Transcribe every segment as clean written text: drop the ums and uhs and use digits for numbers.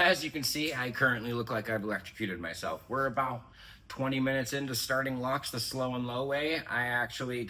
as you can see, I currently look like I've electrocuted myself. We're about 20 minutes into starting locs the slow and low way. I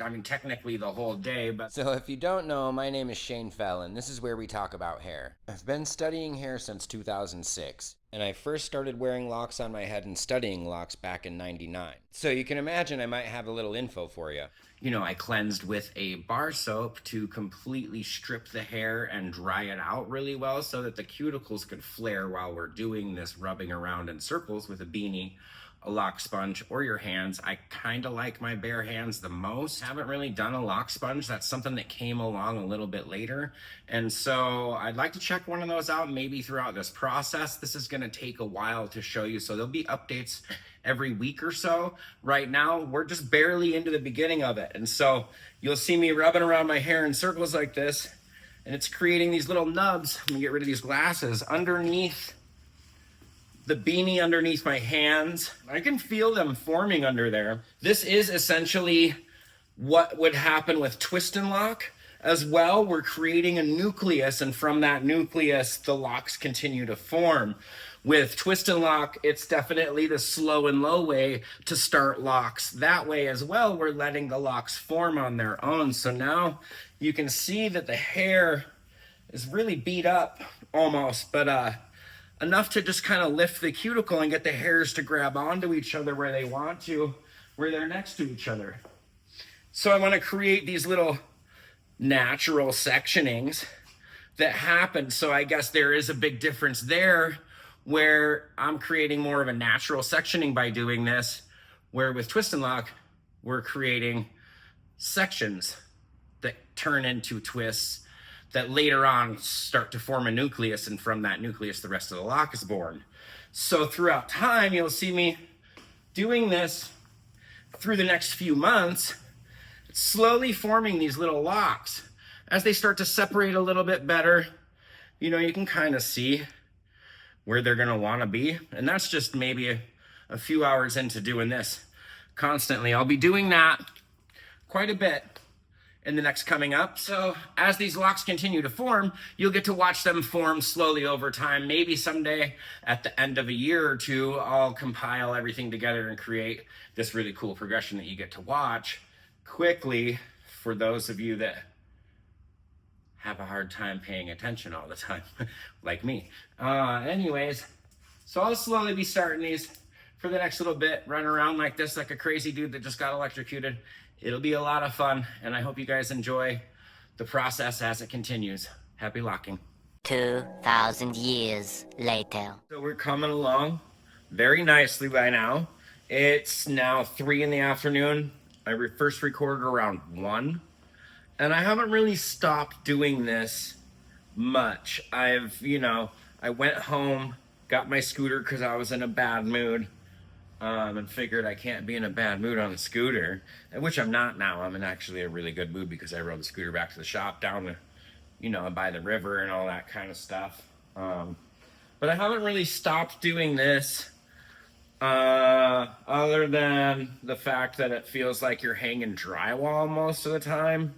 mean, technically the whole day, but... So if you don't know, my name is Shane Fallon. This is where we talk about hair. I've been studying hair since 2006, and I first started wearing locs on my head and studying locs back in '99. So you can imagine I might have a little info for you. You know, I cleansed with a bar soap to completely strip the hair and dry it out really well so that the cuticles could flare while we're doing this rubbing around in circles with a beanie, a lock sponge, or your hands. I kind of like my bare hands the most. Haven't really done a lock sponge. That's something that came along a little bit later. And so I'd like to check one of those out maybe throughout this process. This is gonna take a while to show you, so there'll be updates every week or so. Right now, we're just barely into the beginning of it. And so you'll see me rubbing around my hair in circles like this, and it's creating these little nubs. Let me get rid of these glasses underneath the beanie, underneath my hands. I can feel them forming under there. This is essentially what would happen with twist and lock as well. We're creating a nucleus, and from that nucleus, the locks continue to form. With twist and lock, it's definitely the slow and low way to start locks. That way as well, we're letting the locks form on their own. So now you can see that the hair is really beat up almost, but enough to just kind of lift the cuticle and get the hairs to grab onto each other where they want to, where they're next to each other. So I want to create these little natural sectionings that happen. So I guess there is a big difference there, where I'm creating more of a natural sectioning by doing this, where with twist and lock, we're creating sections that turn into twists that later on start to form a nucleus, and from that nucleus, the rest of the lock is born. So throughout time, you'll see me doing this through the next few months, slowly forming these little locks. As they start to separate a little bit better, you know, you can kind of see where they're gonna wanna be. And that's just maybe a few hours into doing this constantly. I'll be doing that quite a bit in the next coming up. So as these locks continue to form, you'll get to watch them form slowly over time. Maybe someday at the end of a year or two, I'll compile everything together and create this really cool progression that you get to watch quickly for those of you that have a hard time paying attention all the time, like me. Anyways, so I'll slowly be starting these for the next little bit, run around like this, like a crazy dude that just got electrocuted. It'll be a lot of fun, and I hope you guys enjoy the process as it continues. Happy locking. 2,000 years later. So we're coming along very nicely by now. It's now 3 in the afternoon. I first recorded around 1. And I haven't really stopped doing this much. I went home, got my scooter because I was in a bad mood, and figured I can't be in a bad mood on the scooter, which I'm not now. I'm in actually a really good mood because I rode the scooter back to the shop down to, by the river and all that kind of stuff. But I haven't really stopped doing this, other than the fact that it feels like you're hanging drywall most of the time.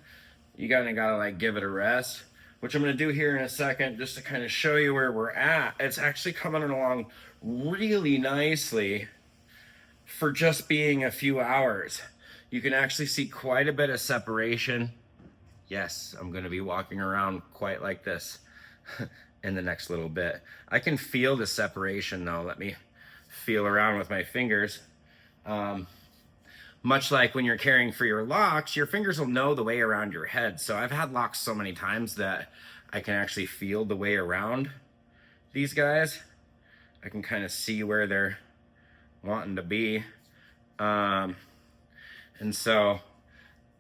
You gotta like give it a rest, which I'm gonna do here in a second, just to kind of show you where we're at. It's actually coming along really nicely for just being a few hours. You can actually see quite a bit of separation. Yes, I'm gonna be walking around quite like this in the next little bit. I can feel the separation though. Let me feel around with my fingers. Much like when you're caring for your locks, your fingers will know the way around your head. So I've had locks so many times that I can actually feel the way around these guys. I can kind of see where they're wanting to be. And so,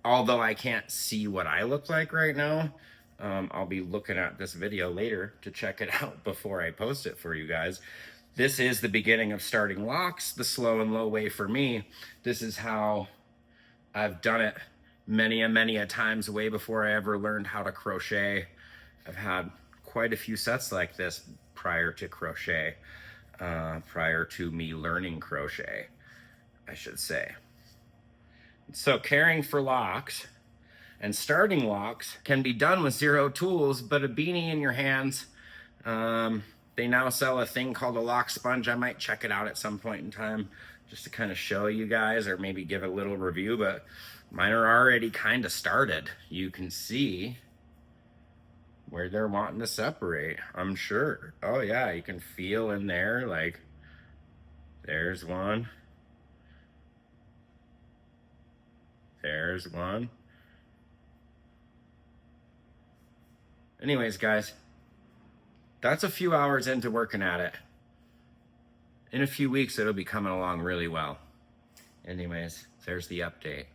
although I can't see what I look like right now, I'll be looking at this video later to check it out before I post it for you guys. This is the beginning of starting locks, the slow and low way for me. This is how I've done it many a times, way before I ever learned how to crochet. I've had quite a few sets like this prior to crochet, prior to me learning crochet, I should say. So caring for locks and starting locks can be done with zero tools, but a beanie in your hands, They now sell a thing called a lock sponge. I might check it out at some point in time just to kind of show you guys, or maybe give a little review, but mine are already kind of started. You can see where they're wanting to separate, I'm sure. Oh yeah, you can feel in there, like there's one. There's one. Anyways, guys, that's a few hours into working at it. In a few weeks, it'll be coming along really well. Anyways, there's the update.